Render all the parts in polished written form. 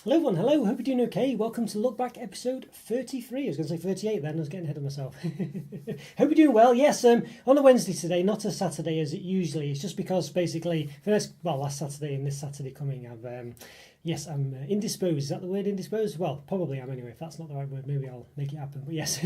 Hello everyone, hello, hope you're doing okay. Welcome to Look Back episode 33. I was going to say 38 then, I was getting ahead of myself. Hope you're doing well. Yes, on a Wednesday today, not a Saturday as it usually is, just because basically, last Saturday and this Saturday coming, I'm indisposed. Is that the word, indisposed? Well, probably am anyway. If that's not the right word, maybe I'll make it happen. But yes.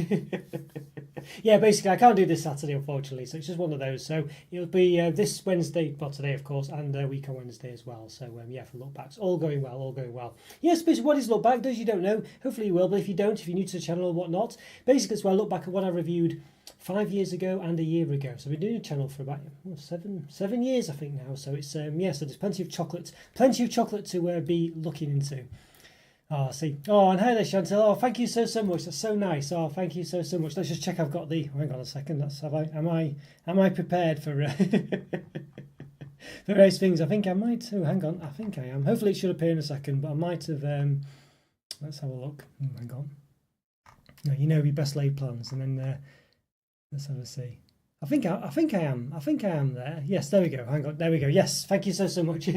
Yeah, basically, I can't do this Saturday, unfortunately. So it's just one of those. So it'll be this Wednesday, well, today, of course, and a week on Wednesday as well. So, yeah, for look backs, all going well, all going well. Yes, basically, what is look back? Those you don't know, hopefully you will. But if you don't, if you're new to the channel or whatnot, basically, it's where I look back at what I reviewed 5 years ago and a year ago. So I've been doing a channel for about 7 years, I think now. So it's so there's plenty of chocolate to be looking into. Oh, see. Oh, and hi there, Chantal. Oh, thank you so much. That's so nice. Oh, thank you so much. Let's just check. I've got the. Oh, hang on a second. Am I prepared for for various things? I think I might. Oh, hang on. I think I am. Hopefully, it should appear in a second. But I might have. Let's have a look. Oh, hang on. No, your best laid plans, and then let's have a see. I think I am. I think I am there. Yes, there we go. Hang on. There we go. Yes, thank you so much.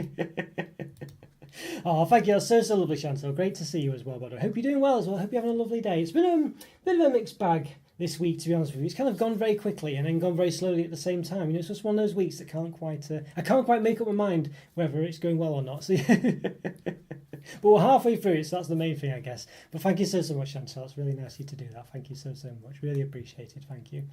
Oh, thank you. That's so lovely, Chantal. Great to see you as well, but I hope you're doing well as well. I hope you're having a lovely day. It's been a bit of a mixed bag this week, to be honest with you. It's kind of gone very quickly and then gone very slowly at the same time. It's just one of those weeks that I can't quite make up my mind whether it's going well or not. So, but we're halfway through it, so that's the main thing, I guess. But thank you so much, Chantal. It's really nice of you to do that. Thank you so much. Really appreciated. Thank you.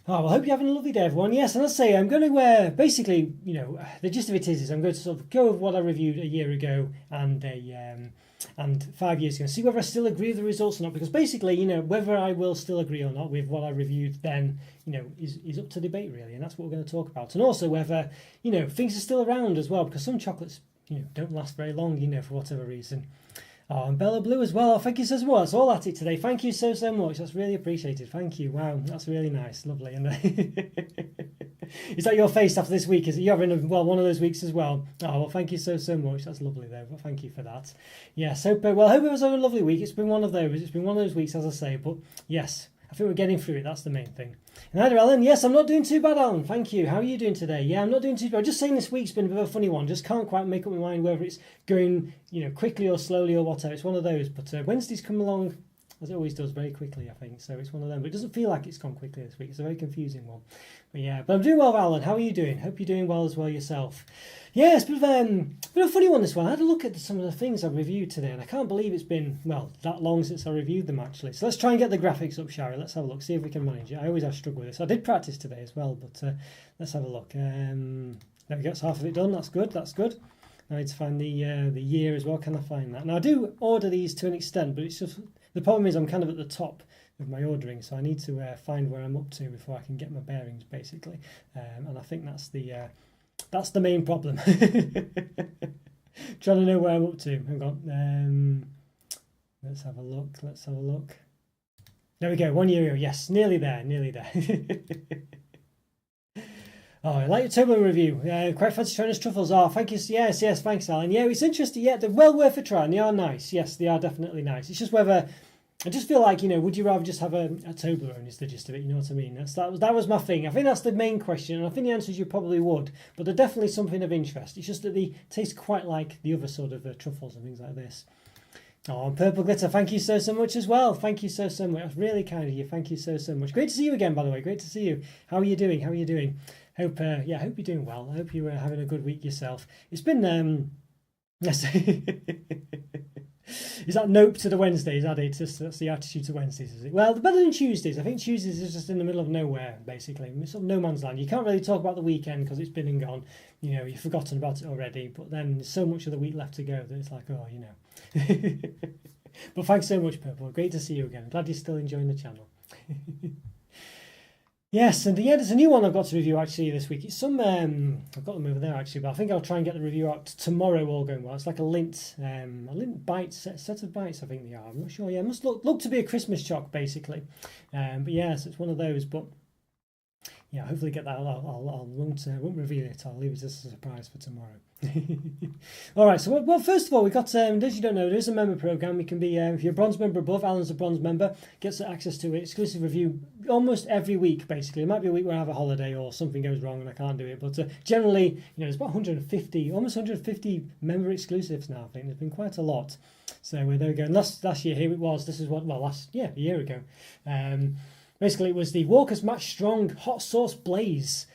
Oh, well, I hope you're having a lovely day, everyone. Yes, and I'll say I'm going to basically, the gist of it is I'm going to sort of go over what I reviewed a year ago and 5 years ago, see whether I still agree with the results or not. Because basically, whether I will still agree or not with what I reviewed then, is up to debate really, and that's what we're going to talk about. And also whether things are still around as well, because some chocolates don't last very long, for whatever reason. Oh, and Bella Blue as well. Oh, thank you so much. That's all at it today. Thank you so much. That's really appreciated. Thank you. Wow, that's really nice. Lovely. And is that your face after this week? Is it you're having one of those weeks as well? Oh, well, thank you so much. That's lovely though. Well, thank you for that. Yes. Hope it was a lovely week. It's been one of those. It's been one of those weeks, as I say. But yes, I think we're getting through it. That's the main thing. And hi there, Alan. Yes, I'm not doing too bad, Alan. Thank you. How are you doing today? Yeah, I'm not doing too bad. Just saying this week's been a bit of a funny one. Just can't quite make up my mind whether it's going, quickly or slowly or whatever. It's one of those. But Wednesday's come along, as it always does, very quickly, I think. So it's one of them. But it doesn't feel like it's gone quickly this week. It's a very confusing one. But yeah, but I'm doing well, Alan. How are you doing? Hope you're doing well as well yourself. Yeah, it's been a funny one, this one. I had a look at some of the things I reviewed today, and I can't believe it's been, that long since I reviewed them, actually. So let's try and get the graphics up, shall we? Let's have a look, see if we can manage it. I always have struggled with this. I did practice today as well, but let's have a look. There we go, it's half of it done. That's good. I need to find the year as well. Can I find that? Now, I do order these to an extent, but it's just, the problem is I'm kind of at the top of my ordering, so I need to find where I'm up to before I can get my bearings, basically. And I think that's the main problem. Trying to know where I'm up to. Hang on. Let's have a look. There we go. 1 year ago. Yes, nearly there. Oh, I like your Toblerone review. Quite fancy trying truffles. Oh, thank you. Yes, thanks, Alan. Yeah, it's interesting. Yeah, they're well worth a try, and they are nice. Yes, they are definitely nice. It's just whether, I just feel like, would you rather just have a Toblerone is the gist of it, you know what I mean? That was my thing. I think that's the main question, and I think the answer is you probably would, but they're definitely something of interest. It's just that they taste quite like the other sort of truffles and things like this. Oh, and Purple Glitter, thank you so much as well. Thank you so much. That's really kind of you. Thank you so much. Great to see you again, by the way. Great to see you. How are you doing? Hope you're doing well. I hope you're having a good week yourself. It's been yes. Is that nope to the Wednesdays? That's the attitude to Wednesdays, is it? Well, better than Tuesdays. I think Tuesdays is just in the middle of nowhere, basically. It's sort of no man's land. You can't really talk about the weekend because it's been and gone. You've forgotten about it already. But then there's so much of the week left to go that it's like, But thanks so much, Purple. Great to see you again. Glad you're still enjoying the channel. Yes, and yeah, there's a new one I've got to review actually this week. It's some I've got them over there actually, but I think I'll try and get the review out tomorrow. All going well. It's like a lint bite set of bites. I think they are. I'm not sure. Yeah, it must look to be a Christmas choc basically. But yeah, so it's one of those. But yeah, hopefully get that. I won't reveal it. I'll leave it as a surprise for tomorrow. All right. So well, first of all, we got as you don't know, there is a member program. You can be if you're a bronze member above. Alan's a bronze member, gets access to it, exclusive review almost every week. Basically, it might be a week where I have a holiday or something goes wrong and I can't do it. But generally, there's about 150, almost 150 member exclusives now. I think there's been quite a lot. So there we go. And last year here it was. This is what a year ago. Basically, it was the Walker's Match Strong Hot Sauce Blaze.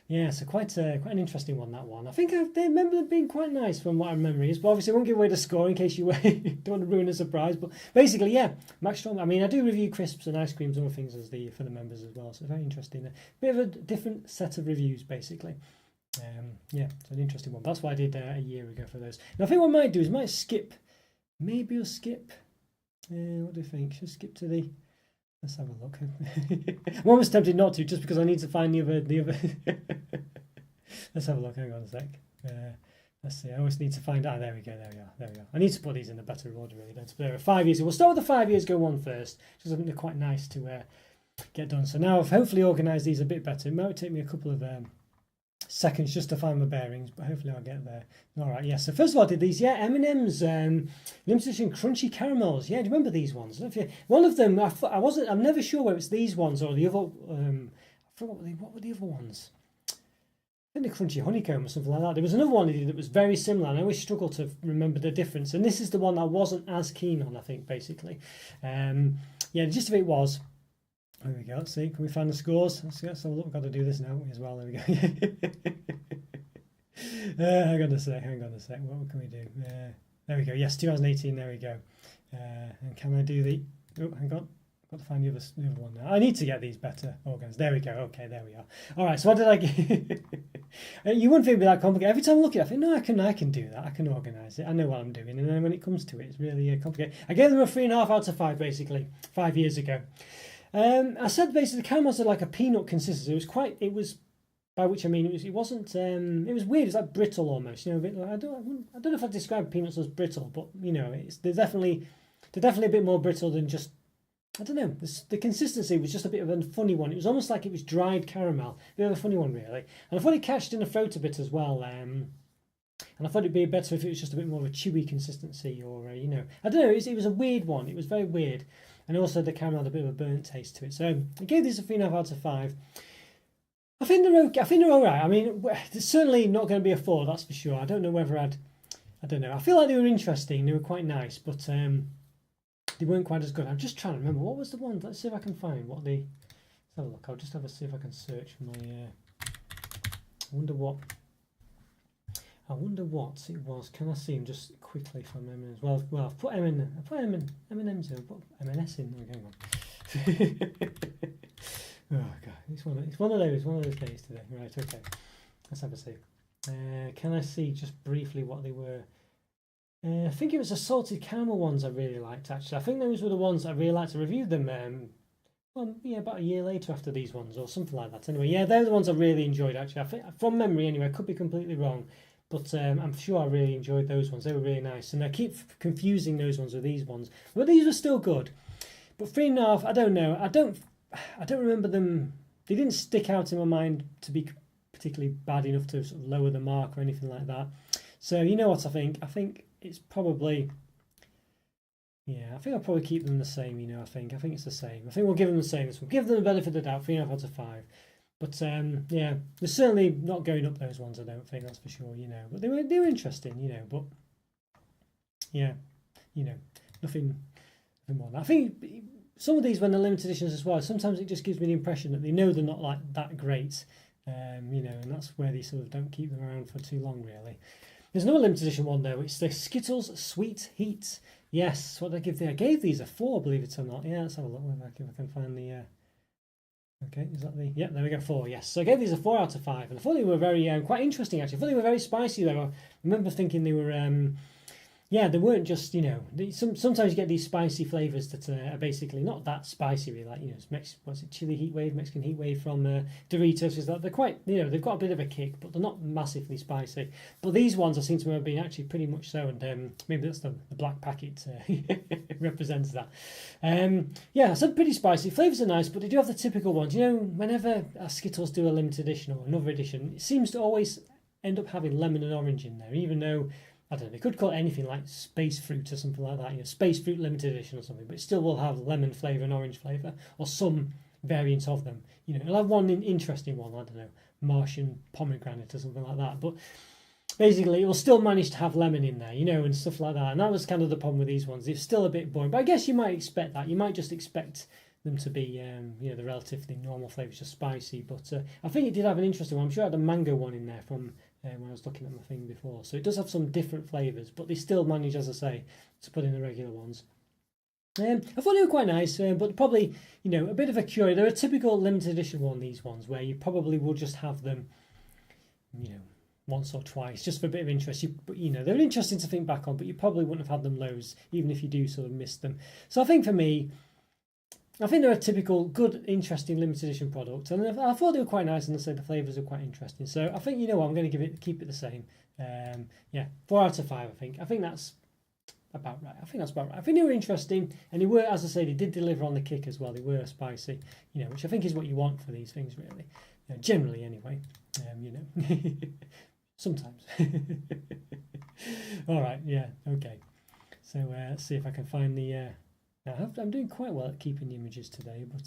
Yeah, so quite an interesting one, that one. I think I remember them being quite nice from what I remember is, but obviously I won't give away the score in case you don't want to ruin a surprise. But basically, yeah, Match Strong. I mean, I do review crisps and ice creams and other things for the members as well, so very interesting. A bit of a different set of reviews, basically. Yeah, it's an interesting one. That's what I did a year ago for those. And I think what I might do is skip. Maybe I'll skip. What do you think? Should skip to the... Let's have a look. I'm almost tempted not to, just because I need to find the other. Let's have a look. Hang on a sec. Let's see. I always need to find. There we go. There we go. I need to put these in a better order, really. There are 5 years. We'll start with the 5 years ago one first, because I think they're quite nice to get done. So now I've hopefully organised these a bit better. It might take me a couple of seconds just to find my bearings, but hopefully I'll get there. All right, yeah. So first of all, I did these, M&M's limited edition crunchy caramels. Yeah, do you remember these ones? One of them, I'm never sure whether it's these ones or the other. I forgot what were the other ones. I think the crunchy honeycomb or something like that. There was another one that was very similar, and I always struggle to remember the difference. And this is the one I wasn't as keen on, I think, basically. Yeah, the gist of it was. There we go. Let's see. Can we find the scores? Let's have a look. We've got to do this now as well. There we go. Hang on a sec. What can we do? There we go. Yes, 2018. There we go. And can I do the... Oh, hang on. I've got to find the other one now. I need to get these better organised. There we go. Okay, there we are. All right. So what did I get? You wouldn't think it'd be that complicated. Every time I look at it, I think, no, I can do that. I can organise it. I know what I'm doing. And then when it comes to it, it's really complicated. I gave them a 3.5 out of 5, basically, 5 years ago. I said basically the caramels are like a peanut consistency. It was by which I mean it wasn't. It was weird. It's like brittle almost. A bit. I don't know if I describe peanuts as brittle, but they're definitely a bit more brittle than just. I don't know. The consistency was just a bit of a funny one. It was almost like it was dried caramel. A bit of a funny one, really. And I thought it catched in the throat a bit as well. And I thought it'd be better if it was just a bit more of a chewy consistency, or I don't know. It was a weird one. It was very weird. And also the caramel had a bit of a burnt taste to it. So I gave these a 3.5 out of 5. I think they're okay. I think they're all right. I mean, it's certainly not going to be a 4, that's for sure. I don't know whether I don't know. I feel like they were interesting. They were quite nice, but they weren't quite as good. I'm just trying to remember. What was the one? Let's see if I can find what the... Let's have a look. I'll just see if I can search for my... I wonder what it was. Can I see him just quickly from M&M's? Well, I've put M&M's in. I've put M&S in. Oh, hang on. Oh god, it's one of those days today. Right, okay. Let's have a see. Can I see just briefly what they were? I think it was the salted caramel ones I really liked. Actually, I think those were the ones I really liked. I reviewed them. About a year later after these ones, or something like that. Anyway, yeah, they're the ones I really enjoyed. Actually, I think from memory, anyway. I could be completely wrong. But I'm sure I really enjoyed those ones. They were really nice. And I keep confusing those ones with these ones. But these were still good. But 3.5, I don't know. I don't remember them. They didn't stick out in my mind to be particularly bad enough to sort of lower the mark or anything like that. So you know what I think? I think it's probably... Yeah, I think I'll probably keep them the same, I think it's the same. I think we'll give them the same. We'll give them the benefit of the doubt, 3.5 out of 5. But yeah, they're certainly not going up those ones, I don't think, that's for sure, But they were interesting, but yeah, nothing more than that. I think some of these, when they're limited editions as well, sometimes it just gives me the impression that they know they're not like that great, and that's where they sort of don't keep them around for too long, really. There's another limited edition one though. It's the Skittles Sweet Heat. Yes, what did I give there? I gave these a 4, believe it or not. Yeah, let's have a look if I can find the. Okay, is that the... Yeah, there we go, 4, yes. So I gave these a 4 out of 5, and I thought they were very, quite interesting, actually. I thought they were very spicy, though. I remember thinking they were, yeah, they weren't just, sometimes you get these spicy flavors that are basically not that spicy, really. Like, what's it, chili heat wave, Mexican heat wave from Doritos. Is that they're quite, they've got a bit of a kick, but they're not massively spicy. But these ones I seem to have been actually pretty much so, and maybe that's the black packet represents that. Yeah, so pretty spicy. Flavors are nice, but they do have the typical ones. Whenever Skittles do a limited edition or another edition, it seems to always end up having lemon and orange in there, even though, I don't know, they could call it anything like space fruit or something like that, space fruit limited edition or something, but it still will have lemon flavour and orange flavour, or some variant of them. It'll have one interesting one, I don't know, Martian pomegranate or something like that, but basically it will still manage to have lemon in there, and stuff like that. And that was kind of the problem with these ones. It's still a bit boring, but I guess you might expect that. You might just expect them to be, the relatively normal flavours, just spicy. But I think it did have an interesting one. I'm sure it had a mango one in there from when I was looking at my thing before. So it does have some different flavours, but they still manage, as I say, to put in the regular ones. I thought they were quite nice, but probably, a bit of a cure. They're a typical limited edition one, these ones, where you probably will just have them, once or twice, just for a bit of interest. They're interesting to think back on, but you probably wouldn't have had them loads, even if you do sort of miss them. So I think for me, they're a typical, good, interesting limited edition product, and I thought they were quite nice, and I said the flavours are quite interesting. So I think I'm going to keep it the same. 4 out of 5. I think that's about right. I think they were interesting, and they were, as I say, they did deliver on the kick as well. They were spicy, which I think is what you want for these things, really. Generally, anyway. Sometimes. All right. Yeah. Okay. So let's see if I can find the. I'm doing quite well at keeping the images today, but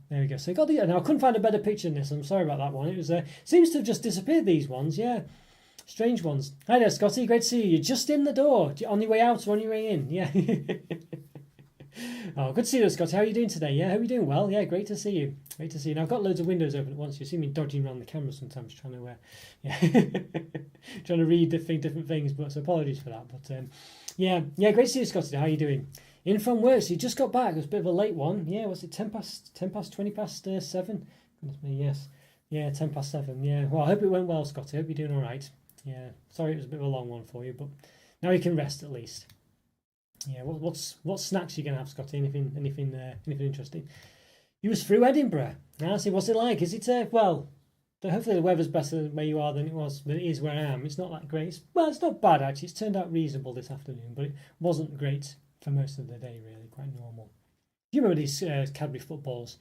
there we go. So I got the. Now I couldn't find a better picture than this. I'm sorry about that one. It was seems to have just disappeared. These ones, yeah, strange ones. Hi there, Scotty. Great to see you. You're just in the door. On your way out or on your way in? Yeah. Oh, good to see you, Scotty. How are you doing today? Yeah, hope you're doing well. Yeah, great to see you. Great to see you. Now I've got loads of windows open at once. You see me dodging around the camera sometimes, trying to read different things. But so apologies for that. But yeah, great to see you, Scotty. How are you doing? In from work, so you just got back. It was a bit of a late one. Yeah, was it 20 past 7? Goodness me, yes. Yeah, 7. Yeah. Well, I hope it went well, Scotty. I hope you're doing all right. Yeah. Sorry, it was a bit of a long one for you, but now you can rest at least. Yeah. What snacks are you gonna have, Scotty? Anything interesting? You was through Edinburgh. Now, see, what's it like? Is it well? Hopefully the weather's better where you are than it is where I am. It's not that great. It's not bad actually. It's turned out reasonable this afternoon, but it wasn't great for most of the day, really, quite normal. Do you remember these Cadbury footballs?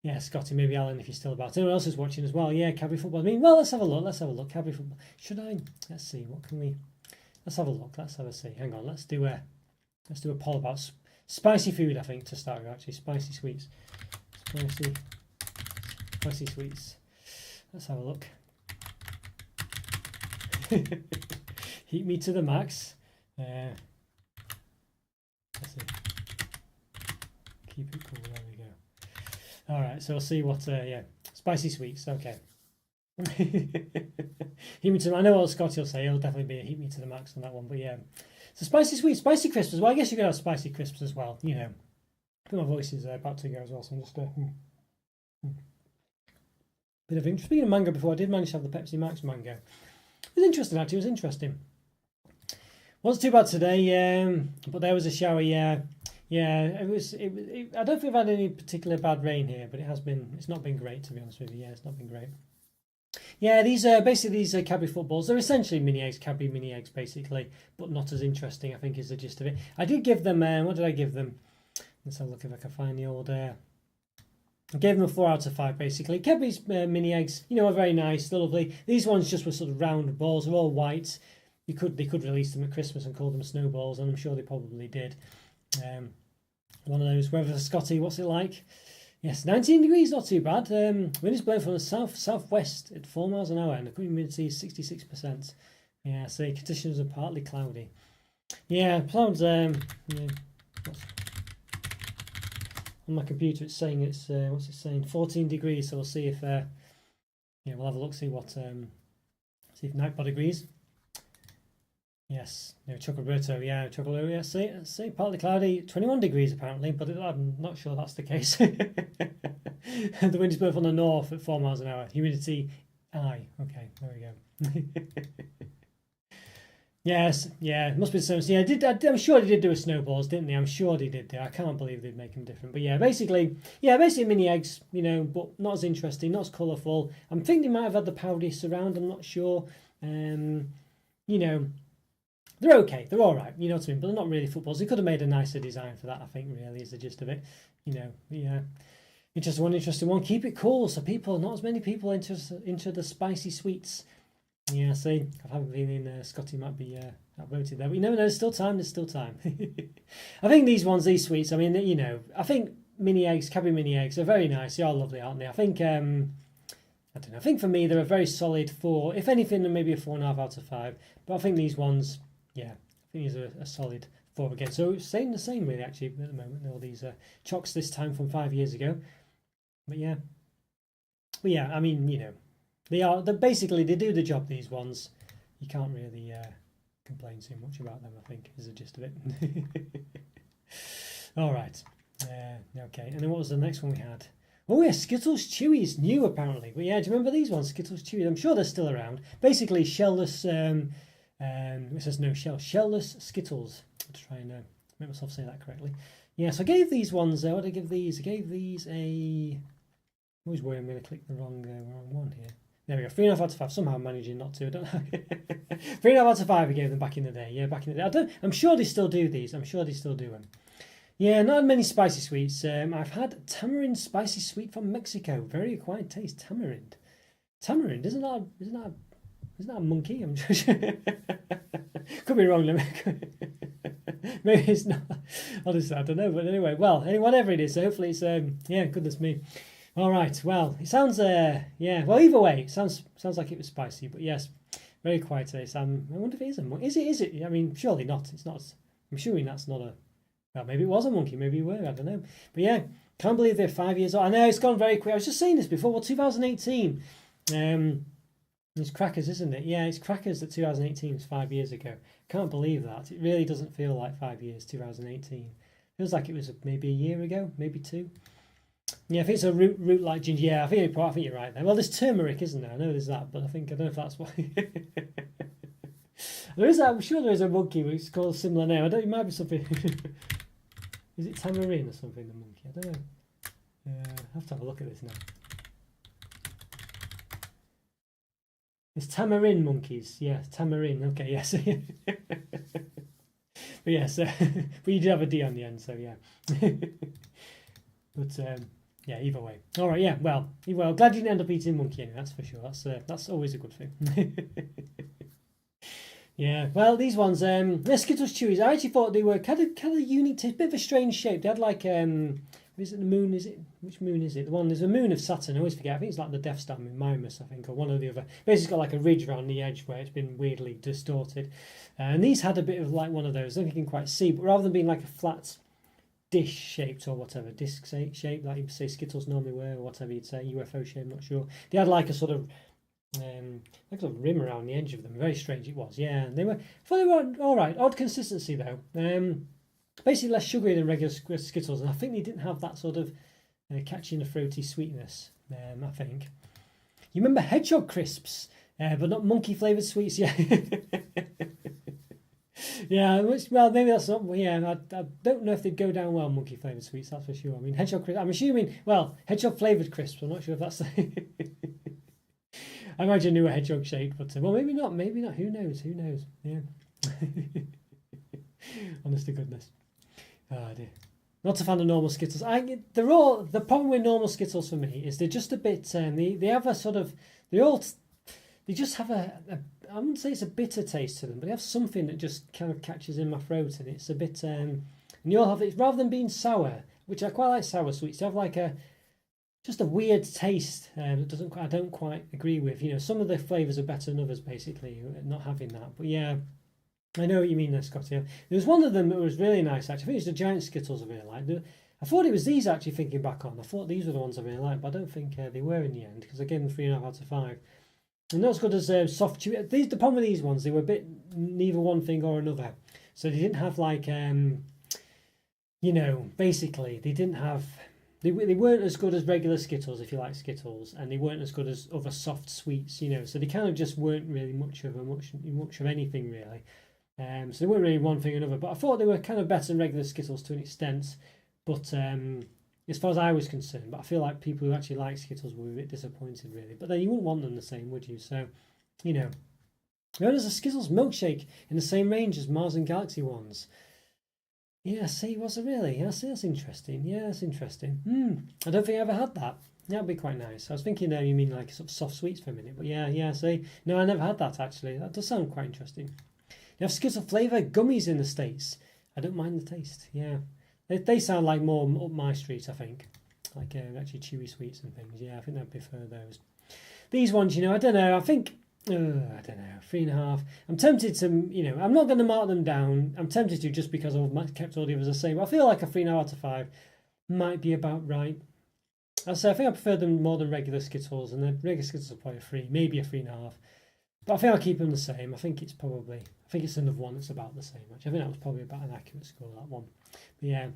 Yeah, Scotty, maybe Alan, if you're still about. Anyone else is watching as well? Yeah, Cadbury football. Let's have a look. Cadbury football. Should I? Let's see. What can we? Let's have a look. Let's have a see. Hang on. Let's do a poll about spicy food. I think to start with, actually, spicy sweets. Spicy sweets. Let's have a look. Heat me to the max. Let's see. Keep it cool. There we go. All right. So we'll see what. Spicy sweets. Okay. Heat me to. I know what Scotty will say. It'll definitely be a heat me to the max on that one. But yeah. So spicy sweets, spicy crisps as well. I guess you could have spicy crisps as well. I think my voice is about to go as well. So I'm just. Bit of interest. Speaking of mango, before I did manage to have the Pepsi Max mango. It was interesting actually. It was interesting. Wasn't too bad today, but there was a shower. Yeah. It was. I don't think we've had any particular bad rain here, but it's not been great, to be honest with you. Yeah, it's not been great. Yeah, these Cadbury footballs. They're essentially mini eggs, Cadbury mini eggs, basically, but not as interesting, I think, is the gist of it. I did give them. What did I give them? Let's have a look if I can find the old. I gave them a 4 out of 5, basically. Cadbury's mini eggs, are very nice, lovely. These ones just were sort of round balls. They're all white. They could release them at Christmas and call them snowballs, and I'm sure they probably did. One of those. Weather for Scotty, what's it like? Yes, 19 degrees, not too bad. Wind is blowing from the southwest at 4 miles an hour, and the humidity is 66%. Yeah, so conditions are partly cloudy. Yeah, sounds. On my computer, it's saying it's what's it saying? 14 degrees. So we'll see if we'll have a look, see if Nightbot agrees. Yes, Roberto, Chocolo, yeah, see, partly cloudy, 21 degrees apparently, but I'm not sure that's the case. The wind is blowing from the north at 4 miles an hour. Humidity, okay, there we go. Yes, yeah, it must be the same. So, yeah, I'm sure they did do a snowballs, didn't they? I'm sure they did. I can't believe they'd make them different. But yeah, basically mini eggs, but not as interesting, not as colourful. I'm thinking they might have had the powdery surround. I'm not sure. Um, you know, they're okay. They're all right. You know what I mean? But they're not really footballs. They could have made a nicer design for that. I think really is the gist of it. Yeah. Interesting one. Keep it cool so people, not as many people into the spicy sweets. Yeah, see, I haven't been in. Scotty might be outvoted there, but you never know. There's still time. There's still time. I think these sweets. I mean, I think mini eggs, Cadbury mini eggs, are very nice. They are lovely, aren't they? I think. I don't know. I think for me, they're a very solid 4. If anything, then maybe a 4.5 out of 5. But I think these ones, yeah, I think these are a solid 4 again. So staying the same really, actually, at the moment. All these chocks this time from 5 years ago. But yeah, I mean, they basically they do the job. These ones, you can't really complain too much about them. I think is the gist of it. All right, okay. And then what was the next one we had? Oh yeah, Skittles Chewies, new apparently. But yeah, do you remember these ones, Skittles Chewies? I'm sure they're still around. Basically, shellless. It says no shell, shellless Skittles. I'll try and make myself say that correctly. Yeah, so I gave these ones. What did I give these? I gave these a. I'm always worried I'm going to click the wrong one here. There we go. 3.5 out of 5. Somehow I'm managing not to. I don't know. 3.5 out of 5 we gave them back in the day. Yeah, back in the day. I'm sure they still do these. I'm sure they still do them. Yeah, not many spicy sweets. I've had tamarind spicy sweet from Mexico. Very acquired taste. Tamarind. Tamarind. Isn't that a monkey? I'm just could be wrong. Maybe it's not. Honestly, I don't know. But anyway, whatever it is. So hopefully it's yeah. Goodness me. All right. Well, it sounds yeah. Well, either way, it sounds like it was spicy. But yes, very quiet taste. I wonder if it is a monkey. Is it? I mean, surely not. It's not. I'm assuming that's not a. Well, maybe it was a monkey. Maybe it were. I don't know. But yeah, can't believe they're 5 years old. I know it's gone very quick. I was just saying this before. Well, 2018. It's crackers, isn't it? Yeah, it's crackers that 2018 was 5 years ago. Can't believe that. It really doesn't feel like 5 years. 2018 feels like it was maybe a year ago, maybe 2. Yeah, I think it's a root like ginger. Yeah, I think you're right there. Well, there's turmeric, isn't there? I know there's that, but I don't know if that's why. There is. I'm sure there is a monkey which is called a similar name. It might be something. Is it tamarin or something? The monkey. I don't know. I have to have a look at this now. It's tamarin monkeys. Yeah, tamarin. Okay, yes. But yes, but you did have a D on the end, so yeah. But yeah, either way. All right, yeah. Well, glad you didn't end up eating monkey anyway. That's for sure. That's always a good thing. Yeah. Well, these ones, they're Skittles Chewies. I actually thought they were kind of unique taste, bit of a strange shape. They had like is it the moon? Is it which moon is it? The one there's a moon of Saturn. I always forget. I think it's like the Death Star in Mimas, I think, or one or the other. Basically, it's got like a ridge around the edge where it's been weirdly distorted. And these had a bit of like one of those. I don't think you can quite see, but rather than being like a flat dish shaped or whatever, disc shape like you say Skittles normally were, or whatever you'd say, UFO shape. I'm not sure. They had like a sort of like a rim around the edge of them. Very strange it was. Yeah, they were all right. Odd consistency though. Basically less sugary than regular Skittles, and I think they didn't have that sort of catchy and fruity sweetness. I think. You remember hedgehog crisps, but not monkey flavoured sweets. Yeah. Yeah, well, maybe that's not. Yeah, I don't know if they'd go down well monkey flavoured sweets. That's for sure. I mean, hedgehog crisps. I'm assuming. Well, hedgehog flavoured crisps. I'm not sure if that's. I imagine they were hedgehog shaped, but well, maybe not. Maybe not. Who knows? Who knows? Yeah. Honest to goodness. Oh dear. Not a fan of normal Skittles. The problem with normal Skittles for me is they're just a bit. They have a sort of. They just have a I wouldn't say it's a bitter taste to them, but they have something that just kind of catches in my throat, and it's a bit. And you all have it rather than being sour, which I quite like sour sweets. They have like just a weird taste that I don't quite agree with. Some of the flavours are better than others, basically, not having that. But yeah, I know what you mean there, Scott. Yeah. There was one of them that was really nice, actually. I think it was the giant Skittles I really liked. I thought it was these, actually, thinking back on. I thought these were the ones I really liked, but I don't think they were in the end, because I gave them 3.5 out of 5. And not as good as soft chewy. The problem with these ones, they were a bit neither one thing or another. So they didn't have like, basically they didn't have. They weren't as good as regular Skittles, if you like Skittles, and they weren't as good as other soft sweets, So they kind of just weren't really much of anything really. So they weren't really one thing or another, but I thought they were kind of better than regular Skittles to an extent. But as far as I was concerned, but I feel like people who actually like Skittles were a bit disappointed, really. But then you wouldn't want them the same, would you? So, you know, there's a Skittles milkshake in the same range as Mars and Galaxy ones. Yeah, see, was it really? Yeah, see, that's interesting. Yeah, that's interesting. I don't think I ever had that. That'd be quite nice. I was thinking you mean like sort of soft sweets for a minute, but yeah, see, no, I never had that actually. That does sound quite interesting. You have Skittle flavour gummies in the States. I don't mind the taste. Yeah, they sound like more up my street, I think. Like actually chewy sweets and things. Yeah, I think I'd prefer those. These ones, I don't know. I think I don't know, 3.5. I'm tempted to, I'm not going to mark them down. I'm tempted to just because I've kept all the others the same. But I feel like a 3.5 out of 5 might be about right. I think I prefer them more than regular Skittles, and the regular Skittles are probably a 3, maybe a 3.5. But I think I'll keep them the same. I think it's another one that's about the same. Actually, I think that was probably about an accurate score, that one. But yeah,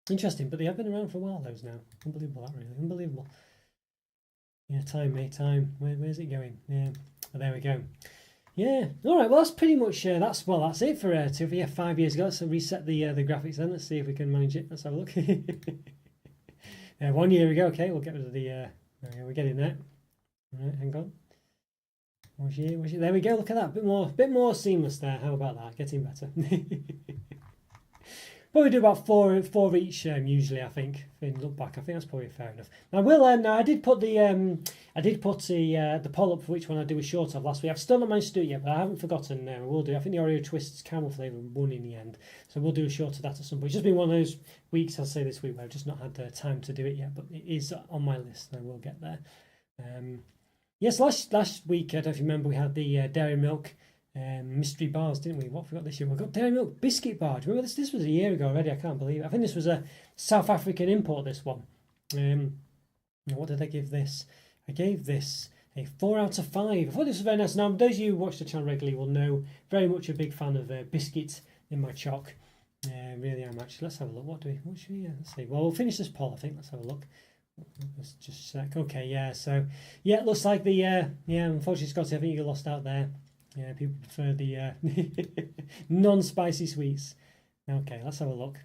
interesting. But they have been around for a while, those now. Unbelievable, that really. Unbelievable. Yeah, time, mate, time. Where's it going? Yeah, oh, there we go. Yeah, all right. Well, that's pretty much that's it for 5 years ago. Let's reset the graphics then. Let's see if we can manage it. Let's have a look. 1 year ago. Okay, we'll get rid of the. We're getting there. All right, hang on. Was you? There we go. Look at that. Bit more seamless there. How about that? Getting better. Probably do about four each usually. I think. If you look back, I think that's probably fair enough. Now, I did put the poll up for which one I do a short of last week. I've still not managed to do it yet, but I haven't forgotten. I will do. I think the Oreo Twists caramel flavour won in the end, so we'll do a short of that at some point. It's just been one of those weeks, I'll say this week, where I've just not had time to do it yet, but it is on my list, and I will get there. Yes, last week, I don't know if you remember, we had the dairy milk mystery bars, didn't we? What have we got this year? We've got dairy milk biscuit bar. Do you remember this? This was a year ago already. I can't believe it. I think this was a South African import, this one. What did I give this? I gave this a 4 out of 5. I thought this was very nice. Now, those of you who watch the channel regularly will know very much a big fan of biscuit in my choc. Really am actually. Let's have a look. What should we let's see. Well, we'll finish this poll, I think. Let's have a look. Let's just check. Okay, yeah. So, yeah, it looks like the unfortunately, Scotty, I think you lost out there. Yeah, people prefer the non-spicy sweets. Okay, let's have a look.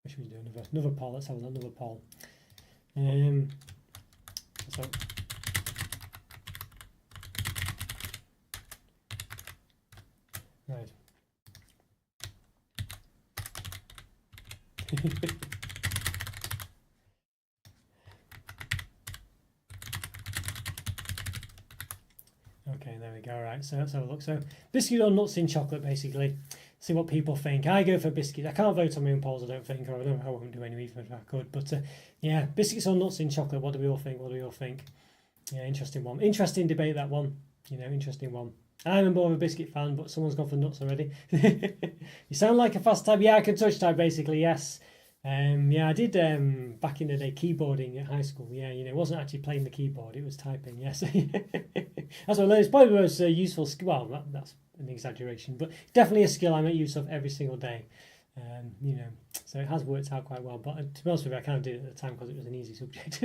What should we do? Another poll. Let's have another poll. So. Right. Okay, there we go. All right, so let's have a look. So, biscuit or nuts in chocolate, basically. See what people think. I go for biscuits. I can't vote on my own polls, I don't think, or I won't do any even if I could. But yeah, biscuits or nuts in chocolate. What do we all think? Yeah, interesting one. Interesting debate, that one. Interesting one. I'm more of a biscuit fan, but someone's gone for nuts already. You sound like a fast type. Yeah, I can touch type, basically, yes. Yeah, I did back in the day keyboarding at high school. Yeah, it wasn't actually playing the keyboard; it was typing. Yes, that's what I learned. It's probably the most useful skill. Well, that's an exaggeration, but definitely a skill I make use of every single day. So it has worked out quite well. But to be honest with you, I kind of did it at the time because it was an easy subject.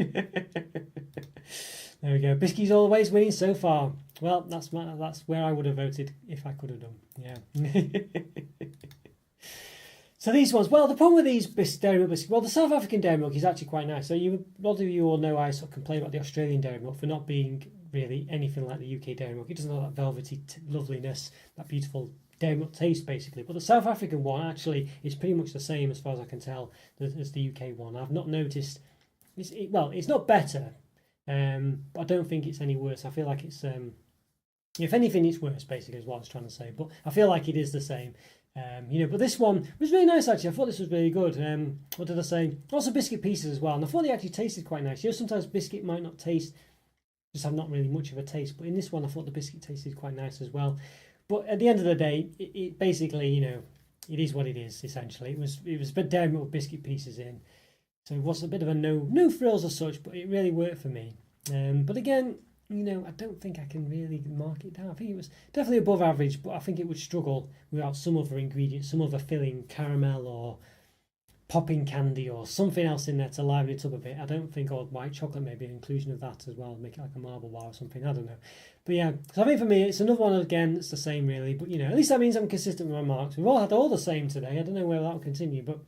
There we go. Biscuit's always winning so far. Well, that's where I would have voted if I could have done. Yeah. So these ones, well, the problem with these dairy milk biscuits, well, the South African dairy milk is actually quite nice. So a lot of you all know I sort of complain about the Australian dairy milk for not being really anything like the UK dairy milk. It doesn't have that velvety loveliness, that beautiful dairy milk taste, basically. But the South African one actually is pretty much the same, as far as I can tell, as the UK one. I've not noticed. It's not better, but I don't think it's any worse. I feel like it's, if anything, it's worse, basically, is what I was trying to say. But I feel like it is the same. But this one was really nice, actually. I thought this was really good. What did I say? Also biscuit pieces as well. And I thought they actually tasted quite nice. Sometimes biscuit might not taste, just have not really much of a taste. But in this one, I thought the biscuit tasted quite nice as well. But at the end of the day, it basically, it is what it is, essentially. It was a bit dairy milk biscuit pieces in. So it was a bit of a no frills as such, but it really worked for me. But again, I don't think I can really mark it down. I think it was definitely above average, but I think it would struggle without some other ingredient, some other filling, caramel or popping candy or something else in there to liven it up a bit. I don't think, or white chocolate, maybe an inclusion of that as well, make it like a marble bar or something. I don't know. But yeah, so I think for me, it's another one again that's the same really. But at least that means I'm consistent with my marks. We've all had all the same today. I don't know whether that will continue, but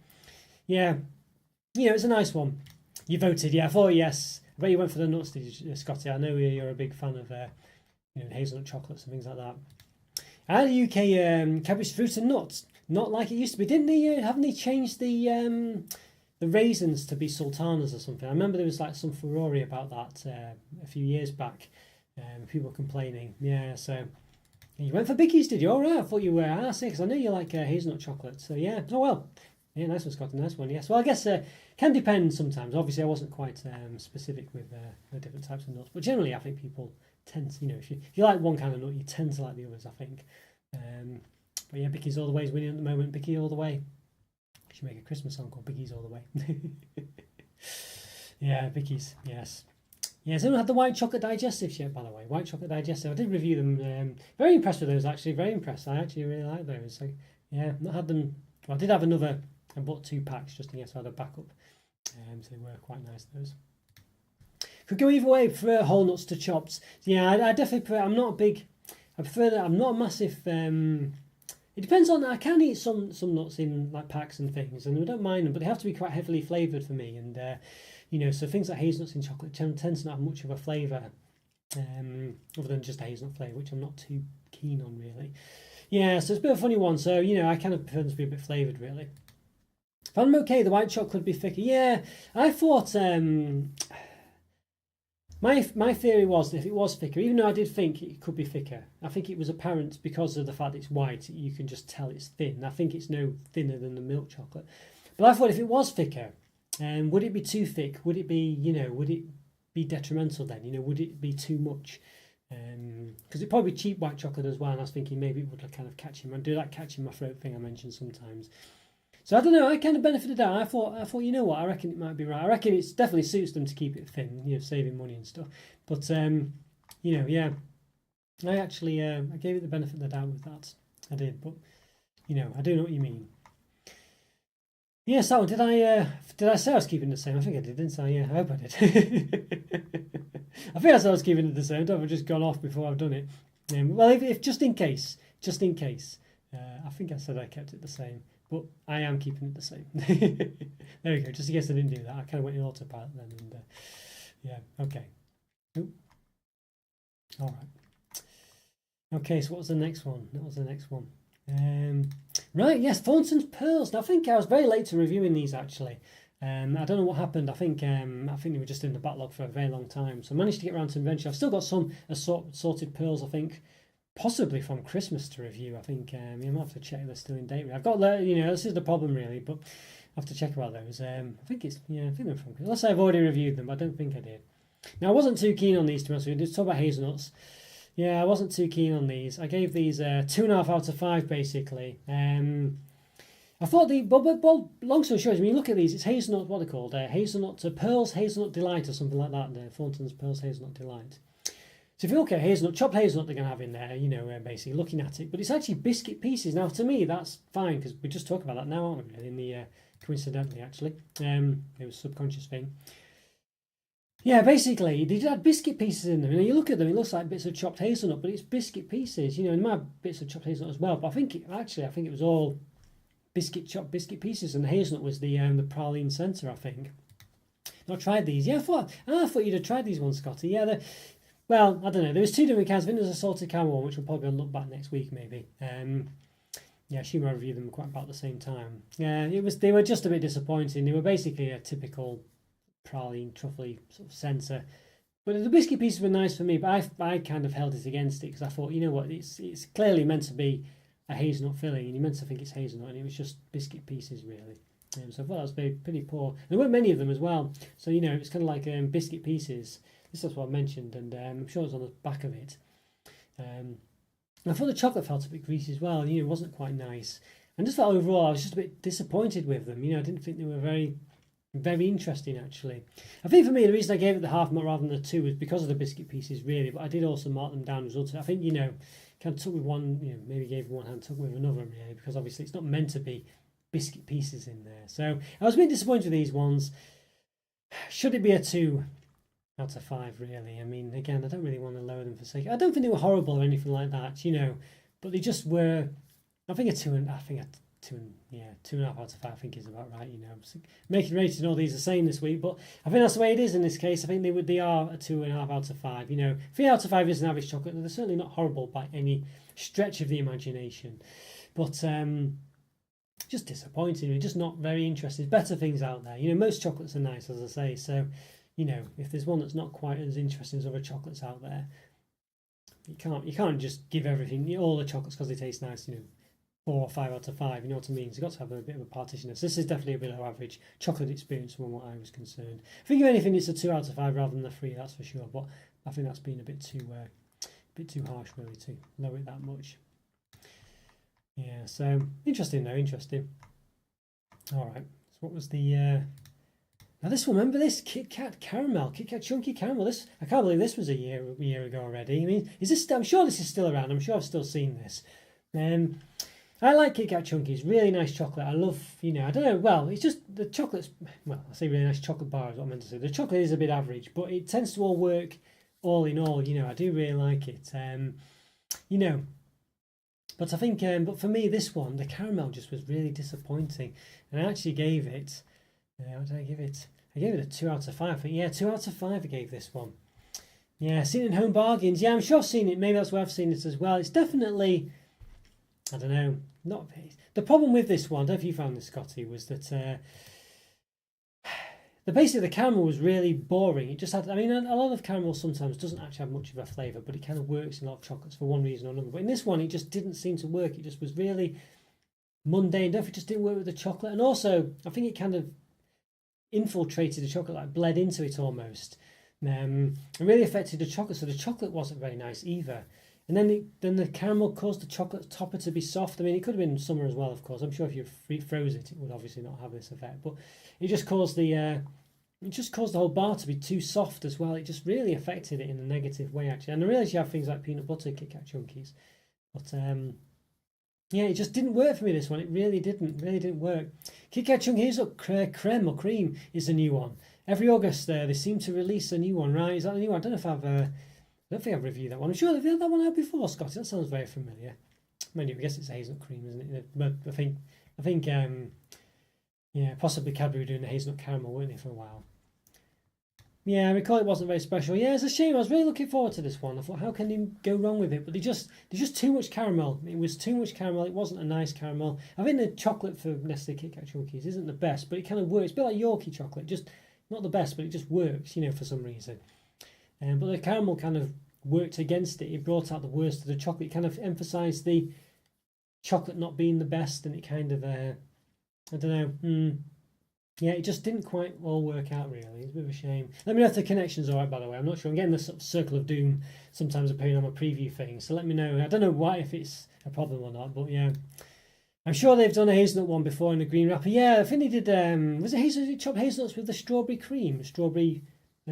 yeah, it's a nice one. You voted, yeah. I thought yes. I bet you went for the nuts, did you, Scotty? I know you're a big fan of hazelnut chocolates and things like that. And the UK cabbage, fruit and nuts, not like it used to be. Didn't they? Haven't they changed the raisins to be sultanas or something? I remember there was like some furore about that a few years back. People complaining. Yeah, so you went for bickies, did you? All right, I thought you were. Because I know you like hazelnut chocolate. So yeah. Oh well. Yeah, nice one, Scott. Nice one. Yes. Well, I guess can depend sometimes. Obviously, I wasn't quite specific with the different types of nuts, but generally, I think people tend to, if you like one kind of nut, you tend to like the others, I think. But yeah, Bickies All the Way is winning at the moment. Bicky All the Way. I should make a Christmas song called Bickies All the Way. Yeah, Bickies. Yes. Yeah, has anyone had the white chocolate digestives yet, by the way? White chocolate digestive. I did review them. Very impressed with those, actually. Very impressed. I actually really like those. So, yeah, not had them. Well, I did have another. I bought 2 packs just in case I had a backup. So they were quite nice, those. Could go either way. Prefer whole nuts to chopped. Yeah, I definitely prefer. I'm not a big. I prefer that. I'm not a massive. It depends on. I can eat some nuts in like packs and things, and I don't mind them, but they have to be quite heavily flavoured for me. And so things like hazelnuts in chocolate tend to not have much of a flavour, other than just a hazelnut flavour, which I'm not too keen on really. Yeah, so it's a bit of a funny one. So I kind of prefer them to be a bit flavoured really. If I'm okay, the white chocolate could be thicker. Yeah, I thought. My theory was that if it was thicker, even though I did think it could be thicker, I think it was apparent because of the fact it's white, you can just tell it's thin. I think it's no thinner than the milk chocolate. But I thought if it was thicker, would it be too thick? Would it be, would it be detrimental then? Would it be too much? Because it'd probably be cheap white chocolate as well, and I was thinking maybe it would kind of catch him and do that catching my throat thing I mentioned sometimes. So I don't know. I kind of benefited out. I thought, what? I reckon it might be right. I reckon it definitely suits them to keep it thin, saving money and stuff. But yeah, I actually I gave it the benefit of the doubt with that. I did, but I do know what you mean. Yes, that one. Did I say I was keeping it the same? I think I did, didn't I? Yeah, I hope I did. I think I said I was keeping it the same. I don't know if I've just gone off before I've done it. Well, if just in case, I think I said I kept it the same. But I am keeping it the same. There we go. Just in case I didn't do that, I kind of went in autopilot then. And yeah, okay. Ooh. All right. Okay, so what was the next one? That was the next one. Right, yes, Thornton's Pearls. Now, I think I was very late to reviewing these actually. I don't know what happened. I think they were just in the backlog for a very long time. So I managed to get around to them eventually. I've still got some assorted pearls, I think. Possibly from Christmas to review. I think I might have to check they're still in date. I've got this is the problem really, but I have to check about those. I think they're from Christmas. Unless I've already reviewed them, but I don't think I did. Now I wasn't too keen on these to be honest with you. Let's talk about hazelnuts. Yeah, I wasn't too keen on these. I gave these 2.5 out of 5 basically. I thought well, long story short, when you look at these, it's hazelnut. What are they called? Hazelnut Pearls, Hazelnut Delight, or something like that. Thornton's Pearls, Hazelnut Delight. So if you look at hazelnut, chopped hazelnut they're going to have in there, basically looking at it. But it's actually biscuit pieces. Now, to me, that's fine, because we just talk about that now, aren't we, in the, coincidentally, actually. It was a subconscious thing. Yeah, basically, they had biscuit pieces in them. You look at them, it looks like bits of chopped hazelnut, but it's biscuit pieces. And there might have bits of chopped hazelnut as well. But I think it was all chopped biscuit pieces, and the hazelnut was the praline centre, I think. Not tried these. Yeah, I thought you'd have tried these ones, Scotty. Yeah, well, I don't know. There was 2 different kinds. I think there's a salted caramel one, which we'll probably look back next week, maybe. Yeah, she might review them quite about the same time. Yeah, they were just a bit disappointing. They were basically a typical praline, truffly sort of centre. But the biscuit pieces were nice for me, but I kind of held it against it because I thought, it's clearly meant to be a hazelnut filling, and you're meant to think it's hazelnut, and it was just biscuit pieces, really. So I thought that was pretty poor. There weren't many of them as well, so it was kind of like biscuit pieces. This is what I mentioned, and I'm sure it's on the back of it. I thought the chocolate felt a bit greasy as well. It wasn't quite nice. And just felt overall, I was just a bit disappointed with them. I didn't think they were very, very interesting actually. I think for me, the reason I gave it the half rather than the 2 was because of the biscuit pieces, really. But I did also mark them down as well. I think kind of took with one, maybe gave one hand, took with another, really, because obviously it's not meant to be biscuit pieces in there. So I was a bit disappointed with these ones. Should it be a 2 out of 5, really? I mean, again, I don't really want to lower them for sake. I don't think they were horrible or anything like that, you know, but they just were. I think a 2 and I think a 2.5 out of 5. I think is about right, you know. Making rating all these the same this week, but I think that's the way it is in this case. I think they are a 2.5 out of 5. You know, 3 out of 5 is an average chocolate. They're certainly not horrible by any stretch of the imagination, but just disappointing. Just not very interested. Better things out there. You know, most chocolates are nice, as I say. So, you know, if there's one that's not quite as interesting as other chocolates out there, you can't just give everything all the chocolates because they taste nice. You know, 4 or 5 out of 5. You know what I mean? So you've got to have a bit of a partition. So this is definitely a below average chocolate experience from what I was concerned. I think if anything, it's a 2 out of 5 rather than a 3. That's for sure. But I think that's been a bit too harsh, really, to lower it that much. Yeah, so interesting though, interesting. All right, so what was the now this one? Remember this Kit Kat caramel, Kit Kat chunky caramel? This, I can't believe this was a year ago already. I mean, is this? I'm sure this is still around. I'm sure I've still seen this. I like Kit Kat chunkies. Really nice chocolate. I love, you know, I don't know. Well, it's just the chocolate's. Well, I say really nice chocolate bar is what I meant to say. The chocolate is a bit average, but it tends to all work. All in all, you know, I do really like it. You know. But I think, but for me, this one, the caramel just was really disappointing. And I actually gave it, what did I give it? I gave it a 2 out of 5. I think, yeah, 2 out of 5 I gave this one. Yeah, seen it in Home Bargains. Yeah, I'm sure I've seen it. Maybe that's where I've seen it as well. It's definitely, I don't know, not. The problem with this one, I don't know if you found this, Scotty, was that basically the caramel was really boring. It just had, I mean, a lot of caramel sometimes doesn't actually have much of a flavour, but it kind of works in a lot of chocolates for one reason or another. But in this one, it just didn't seem to work. It just was really mundane. It just didn't work with the chocolate. And also, I think it kind of infiltrated the chocolate, like bled into it almost. It really affected the chocolate, so the chocolate wasn't very nice either. And then the caramel caused the chocolate topper to be soft. I mean, it could have been summer as well, of course. I'm sure if you froze it, it would obviously not have this effect. But it just caused the whole bar to be too soft as well. It just really affected it in a negative way, actually. And I realise you have things like peanut butter Kit Kat chunkies, but yeah, it just didn't work for me. This one, it really didn't work. Kit Kat chunky hazelnut creme or cream is a new one. Every August, they seem to release a new one, right? Is that a new one? I don't think I've reviewed that one. I'm sure they've had that one out before, Scott. That sounds very familiar. I guess it's hazelnut cream, isn't it? But I think, yeah, possibly Cadbury were doing the hazelnut caramel, weren't they, for a while? Yeah, I recall it wasn't very special. Yeah, it's a shame. I was really looking forward to this one. I thought, how can you go wrong with it? But there's just too much caramel. It was too much caramel. It wasn't a nice caramel. I think the chocolate for Nestle Kit Kat chunkies isn't the best, but it kind of works. It's a bit like Yorkie chocolate, just not the best, but it just works, you know, for some reason. But the caramel kind of worked against it. It brought out the worst of the chocolate. It kind of emphasised the chocolate not being the best, and it kind of, I don't know. Yeah, it just didn't quite all work out, really. It's a bit of a shame. Let me know if the connection's all right, by the way. I'm not sure. I'm getting this sort of circle of doom sometimes appearing on my preview thing. So let me know. I don't know why, if it's a problem or not, but yeah. I'm sure they've done a hazelnut one before in the green wrapper. Yeah, I think they did. Was it chopped hazelnuts with the strawberry cream? Strawberry. I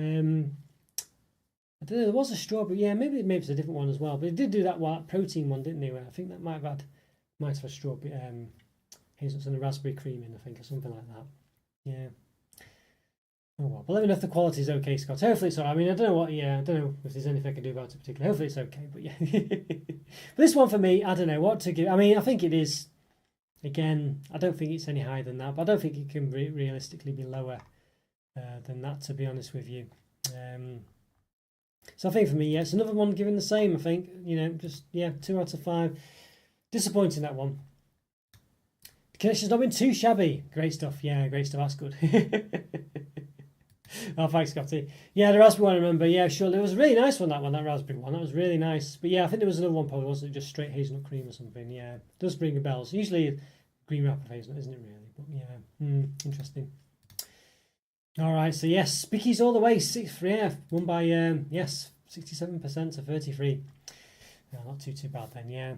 don't know. There was a strawberry. Yeah, maybe it's a different one as well. But they did do that protein one, didn't they? I think that might have had strawberry hazelnuts and a raspberry cream in, I think, or something like that. Yeah. Oh well. But let me know if the quality is okay, Scott. Hopefully it's alright. I mean, I don't know if there's anything I can do about it particularly. Hopefully it's okay, but yeah. But this one for me, I don't know what to give. I mean, I think it is. Again, I don't think it's any higher than that, but I don't think it can realistically be lower than that, to be honest with you. So I think for me, yeah, it's another one given the same. I think, you know, just, yeah, 2 out of 5. Disappointing, that one. The connection's not been too shabby. Great stuff. Yeah, great stuff. That's good. Oh, thanks, Scotty. Yeah, the raspberry one, I remember. Yeah, sure. It was a really nice one, that raspberry one. That was really nice. But yeah, I think there was another one, probably wasn't it just straight hazelnut cream or something. Yeah, it does ring a bell. It's usually green wrapper of hazelnut, isn't it, really? But yeah, interesting. All right, so yes, Spickies all the way. 6 yeah, won by, yes, 67% to 33. No, not too bad then, yeah.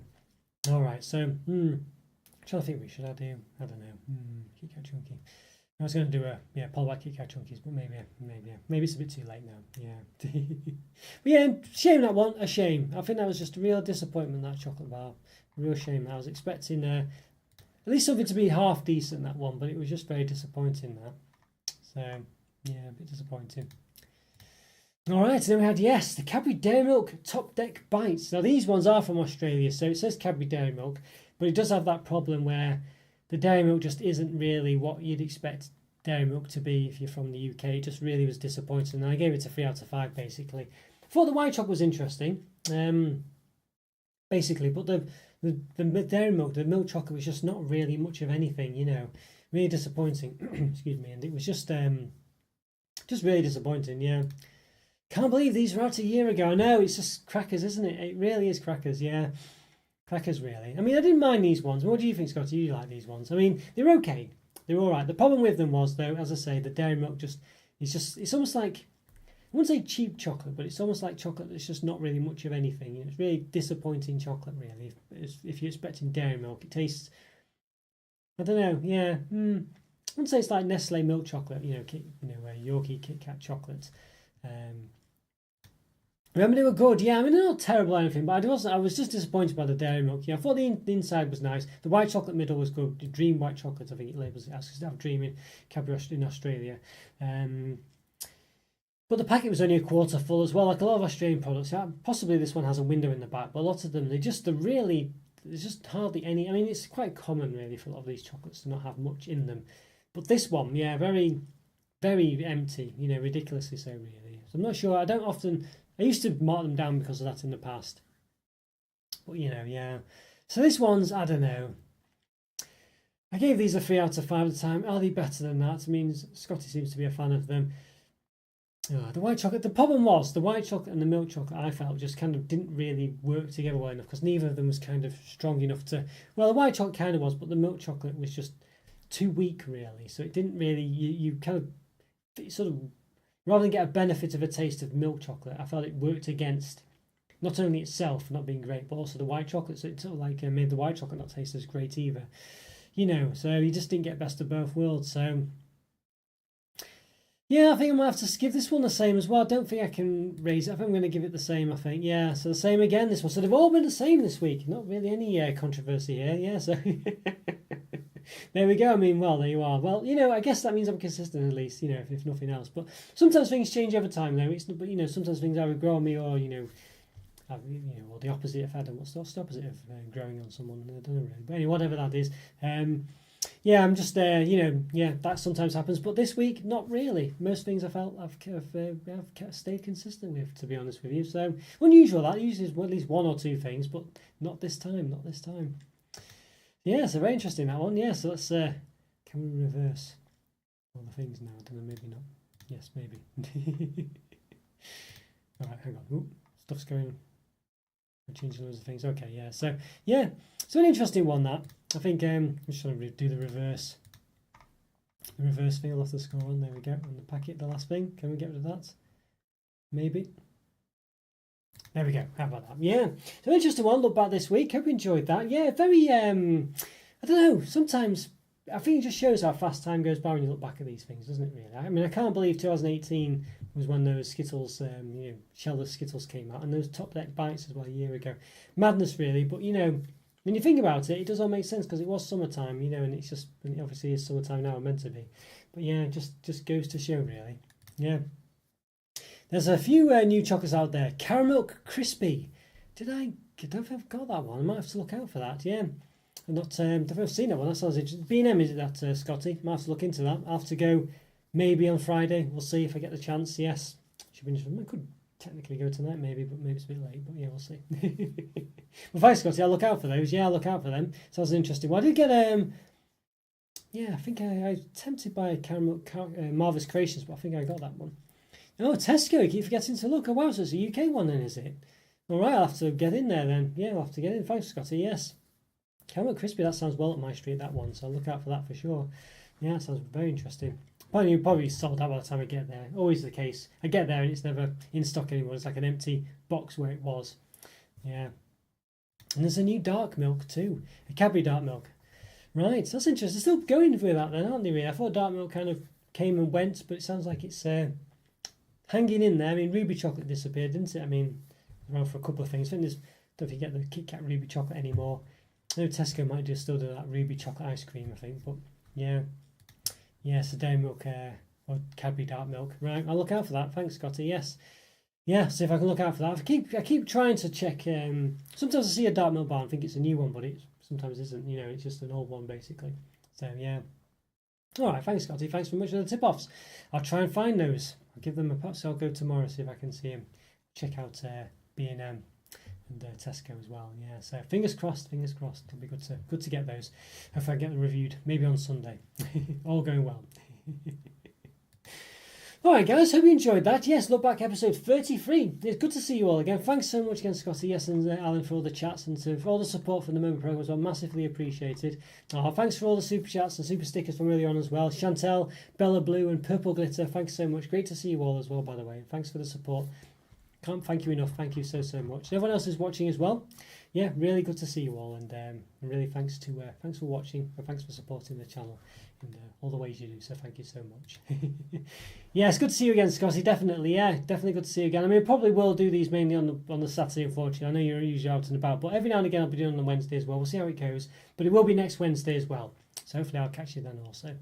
All right, so, I'm trying to think what should I do? I don't know. Kit Kat chunky. I was going to do a Polback Kit Kat chunkies, but maybe it's a bit too late now. Yeah. But yeah, shame that one. A shame. I think that was just a real disappointment, that chocolate bar. A real shame. I was expecting at least something to be half decent, that one, but it was just very disappointing, that. So, yeah, a bit disappointing. All right, so then we had, yes, the Cadbury Dairy Milk Top Deck Bites. Now, these ones are from Australia, so it says Cadbury Dairy Milk, but it does have that problem where the dairy milk just isn't really what you'd expect dairy milk to be if you're from the UK. It just really was disappointing, and I gave it a 3 out of 5, basically. I thought the white chocolate was interesting, basically, but the dairy milk, the milk chocolate was just not really much of anything, you know. Really disappointing. Excuse me, and it was just really disappointing, yeah. Can't believe these were out a year ago. I know, it's just crackers, isn't it? It really is crackers, yeah. Crackers, really. I mean, I didn't mind these ones. What do you think, Scotty? You like these ones? I mean, they're okay. They're all right. The problem with them was, though, as I say, the dairy milk it's almost like, I wouldn't say cheap chocolate, but it's almost like chocolate that's just not really much of anything. You know, it's really disappointing chocolate, really. If you're expecting dairy milk, it tastes, I don't know, yeah. I wouldn't say it's like Nestle milk chocolate, Yorkie Kit Kat chocolate. Remember, they were good, yeah. I mean, they're not terrible or anything, but I was just disappointed by the dairy milk. Yeah, I thought the inside was nice. The white chocolate middle was good. The Dream White Chocolate, I think it labels it as, because they have Dream in Cadbury in Australia. But the packet was only a quarter full as well, like a lot of Australian products. Yeah, possibly this one has a window in the back, but a lot of them, there's just hardly any. I mean, it's quite common, really, for a lot of these chocolates to not have much in them. But this one, yeah, very, very empty, you know, ridiculously so, really. So I'm not sure. I used to mark them down because of that in the past. But, you know, yeah. So this one's, I don't know. I gave these a 3 out of 5 at the time. Are they better than that? I mean, Scotty seems to be a fan of them. The white chocolate. The problem was the white chocolate and the milk chocolate, I felt, just kind of didn't really work together well enough, because neither of them was kind of strong enough to. Well, the white chocolate kind of was, but the milk chocolate was just too weak, really. So it didn't really. You kind of sort of, rather than get a benefit of a taste of milk chocolate, I felt it worked against not only itself not being great, but also the white chocolate. So it sort of like made the white chocolate not taste as great either. You know, so you just didn't get best of both worlds. So. Yeah, I think I'm going to have to give this one the same as well. I don't think I can raise it. I think I'm going to give it the same, I think. Yeah, so the same again, this one. So they've all been the same this week. Not really any controversy here. Yeah, so there we go. I mean, well, there you are. Well, you know, I guess that means I'm consistent at least, you know, if nothing else. But sometimes things change over time, though. But, you know, sometimes things either grow on me or, or the opposite if I don't. What's the opposite of growing on someone? I don't know really. But anyway, whatever that is. Yeah, I'm just that sometimes happens, but this week not really. Most things I felt I've stayed consistent with, to be honest with you. So unusual, that usually is at least one or two things, but not this time. Yeah, so very interesting, that one. Yeah, so let's can we reverse all the things now? I don't know, maybe not. Yes, maybe. All right, hang on. Ooh, stuff's going. I'm changing loads of things. Okay, yeah. So an interesting one, that. I think I'm just trying to do the reverse thing. I'll have to score on. There we go. On the packet, the last thing. Can we get rid of that? Maybe. There we go. How about that? Yeah. So interesting one. Look back this week. Hope you enjoyed that. Yeah, very. I don't know. Sometimes I think it just shows how fast time goes by when you look back at these things, doesn't it? Really. I mean, I can't believe 2018 was when those Skittles, shellless Skittles came out, and those Top Deck Bites as well a year ago. Madness, really. But you know. When you think about it, it does all make sense, because it was summertime, you know, and it obviously is summertime now, meant to be. But yeah, just goes to show, really. Yeah. There's a few new chocolates out there. Caramel Crispy. I don't think I've got that one. I might have to look out for that. Yeah. I've not I've seen that one. That sounds interesting. B&M, is it that, Scotty? Might have to look into that. I'll have to go maybe on Friday. We'll see if I get the chance. Yes. Should be interesting. I could technically go tonight, maybe, but maybe it's a bit late. But yeah, we'll see. Well, thanks, Scotty. I'll look out for those. Yeah, I'll look out for them. Sounds interesting. Well, I did get I think I was tempted by Marvelous Creations, but I think I got that one. Oh, Tesco. I keep forgetting to look. Oh wow, so it's a UK one then, is it? All right, I'll have to get in there then. Yeah, I'll have to get in. Thanks, Scotty. Yes. Caramel Crispy. That sounds well up my street. That one. So I'll look out for that for sure. Yeah, that sounds very interesting. Probably sold out by the time I get there. Always the case. I get there and it's never in stock anymore. It's like an empty box where it was. Yeah. And there's a new dark milk too. A Cadbury dark milk. Right, that's interesting. They're still going with that then, aren't they, really? I thought dark milk kind of came and went, but it sounds like it's hanging in there. I mean, Ruby Chocolate disappeared, didn't it? I mean, around for a couple of things. I think don't forget the Kit Kat Ruby Chocolate anymore. I know Tesco might just still do that ruby chocolate ice cream, I think, but yeah. So dairy milk or Cadbury dark milk. Right, I'll look out for that. Thanks, Scotty. Yes. Yeah, see if I can look out for that. I keep trying to check. Sometimes I see a dark milk bar and think it's a new one, but it sometimes isn't. You know, it's just an old one basically. So yeah. All right, thanks, Scotty. Thanks very much for the tip-offs. I'll try and find those. I'll give them a perhaps I'll go tomorrow, see if I can see them. Check out B&M and Tesco as well. Yeah, so fingers crossed. It'll be good to get those. If I get them reviewed, maybe on Sunday. All going well. All right, guys, hope you enjoyed that. Yes, Look Back episode 33. It's good to see you all again. Thanks so much again, Scotty, yes, and Alan for all the chats and for all the support from the member program as well. Massively appreciated. Thanks for all the super chats and super stickers from earlier on as well. Chantel, Bella Blue, and Purple Glitter, thanks so much. Great to see you all as well, by the way. Thanks for the support. Can't thank you enough. Thank you so much. And everyone else is watching as well. Yeah, really good to see you all, and really thanks for watching and thanks for supporting the channel in all the ways you do. So thank you so much. Yeah, it's good to see you again, Scotty. Definitely, yeah, definitely good to see you again. I mean, probably will do these mainly on the Saturday, unfortunately. I know you're usually out and about, but every now and again I'll be doing on the Wednesday as well. We'll see how it goes, but it will be next Wednesday as well. So hopefully I'll catch you then also.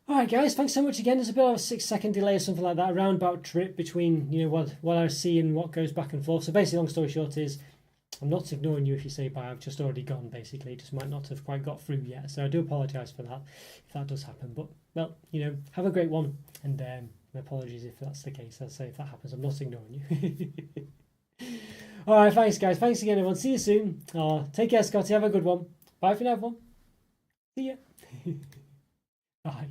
Alright guys, thanks so much again. There's a bit of a 6-second delay or something like that, a roundabout trip between, you know, what I see and what goes back and forth. So basically, long story short is, I'm not ignoring you if you say bye, I've just already gone basically. It just might not have quite got through yet. So I do apologise for that, if that does happen. But, well, you know, have a great one. And apologies if that's the case. I'll say if that happens, I'm not ignoring you. Alright, thanks guys. Thanks again everyone. See you soon. Take care, Scotty. Have a good one. Bye for now everyone. See ya. Bye.